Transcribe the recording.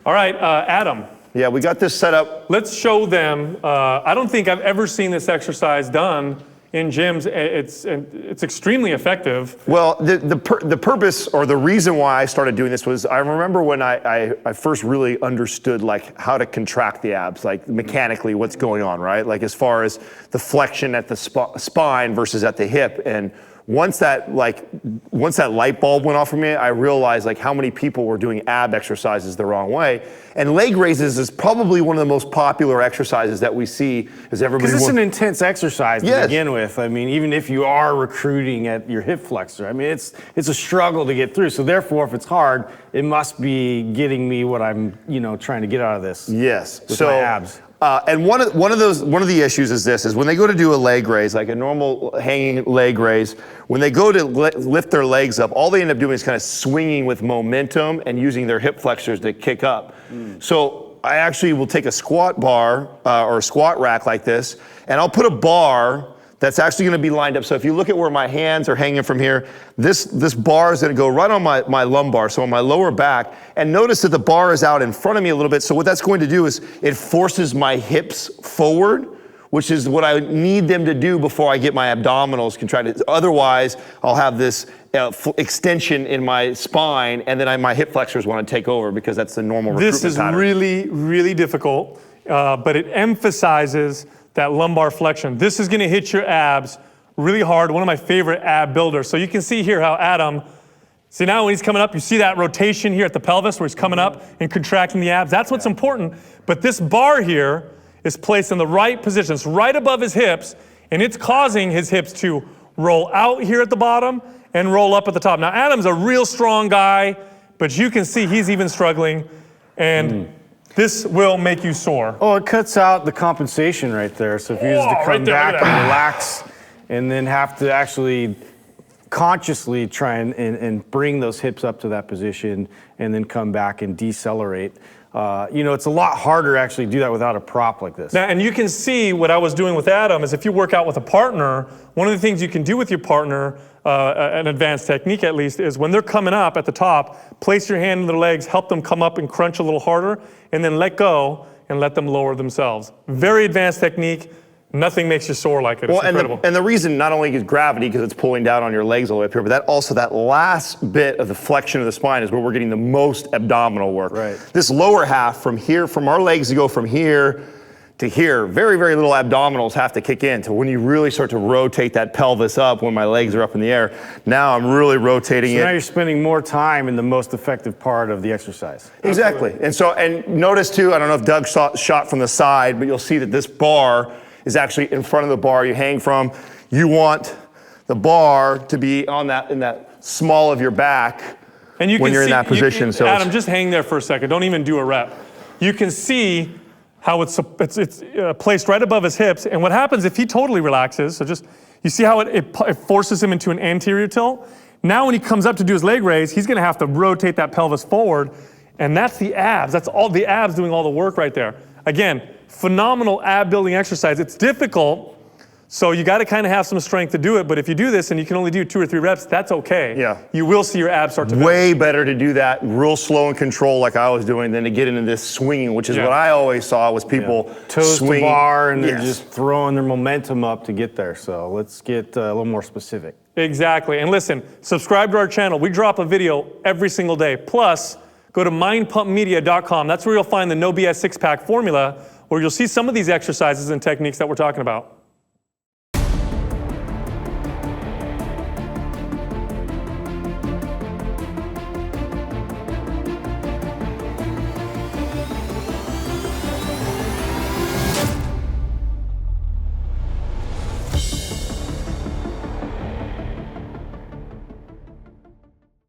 All right, Adam. Yeah, we got this set up. Let's show them. I don't think I've ever seen this exercise done in gyms. It's extremely effective. Well, the purpose or the reason why I started doing this was I remember when I first really understood like how to contract the abs, like mechanically what's going on, right? Like as far as the flexion at the spine versus at the hip. And once that light bulb went off for me, I realized like how many people were doing ab exercises the wrong way. And leg raises is probably one of the most popular exercises that we see as everybody. Because it's an intense exercise to begin with. I mean, even if you are recruiting at your hip flexor, I mean, it's a struggle to get through. So therefore, if it's hard, it must be getting me what I'm, trying to get out of this. Yes. With my abs. And one of the issues is when they go to do a leg raise, like a normal hanging leg raise, when they go to lift their legs up, all they end up doing is kind of swinging with momentum and using their hip flexors to kick up. So I actually will take a squat bar or a squat rack like this, and I'll put a bar that's actually going to be lined up. So if you look at where my hands are hanging from here, this bar is going to go right on my lumbar, so on my lower back. And notice that the bar is out in front of me a little bit. So what that's going to do is it forces my hips forward, which is what I need them to do before I get my abdominals contracted. Otherwise, I'll have this extension in my spine, and then my hip flexors want to take over because that's the normal recruitment pattern. This is really, really difficult, but it emphasizes that lumbar flexion. This is gonna hit your abs really hard. One of my favorite ab builders. So you can see here how Adam, see now when he's coming up, you see that rotation here at the pelvis where he's coming up and contracting the abs. That's what's important. But this bar here is placed in the right position. It's right above his hips, and it's causing his hips to roll out here at the bottom and roll up at the top. Now Adam's a real strong guy, but you can see he's even struggling, and this will make you sore. Oh, it cuts out the compensation right there. So if you used to come back and relax and then have to actually consciously try and bring those hips up to that position and then come back and decelerate, it's a lot harder to actually do that without a prop like this. Now, and you can see what I was doing with Adam is if you work out with a partner, one of the things you can do with your partner, an advanced technique at least, is when they're coming up at the top, place your hand in their legs, help them come up and crunch a little harder, and then let go and let them lower themselves. Very advanced technique. Nothing makes you sore like it. It's incredible. And the reason not only is gravity, because it's pulling down on your legs all the way up here, but that last bit of the flexion of the spine is where we're getting the most abdominal work. Right. This lower half from our legs to go from here to here, very, very little abdominals have to kick in to when you really start to rotate that pelvis up when my legs are up in the air. Now I'm really rotating it. So now you're spending more time in the most effective part of the exercise. Exactly. And notice too, I don't know if Doug shot from the side, but you'll see that this bar is actually in front of the bar you hang from. You want the bar to be in that small of your back and you when you're in that position. So Adam, just hang there for a second. Don't even do a rep. You can see how it's placed right above his hips. And what happens if he totally relaxes, so you see how it forces him into an anterior tilt? Now when he comes up to do his leg raise, he's gonna have to rotate that pelvis forward, and that's the abs. That's all the abs doing all the work right there. Again, phenomenal ab building exercise. It's difficult, so you got to kind of have some strength to do it, but if you do this and you can only do 2 or 3 reps, that's okay. Yeah. You will see your abs start to way better to do that real slow and control like I was doing than to get into this swinging, which is what I always saw was people toes swinging. to bar and they're just throwing their momentum up to get there. So let's get a little more specific. Exactly. And listen, subscribe to our channel. We drop a video every single day. Plus, go to mindpumpmedia.com. That's where you'll find the No BS 6-pack formula, where you'll see some of these exercises and techniques that we're talking about.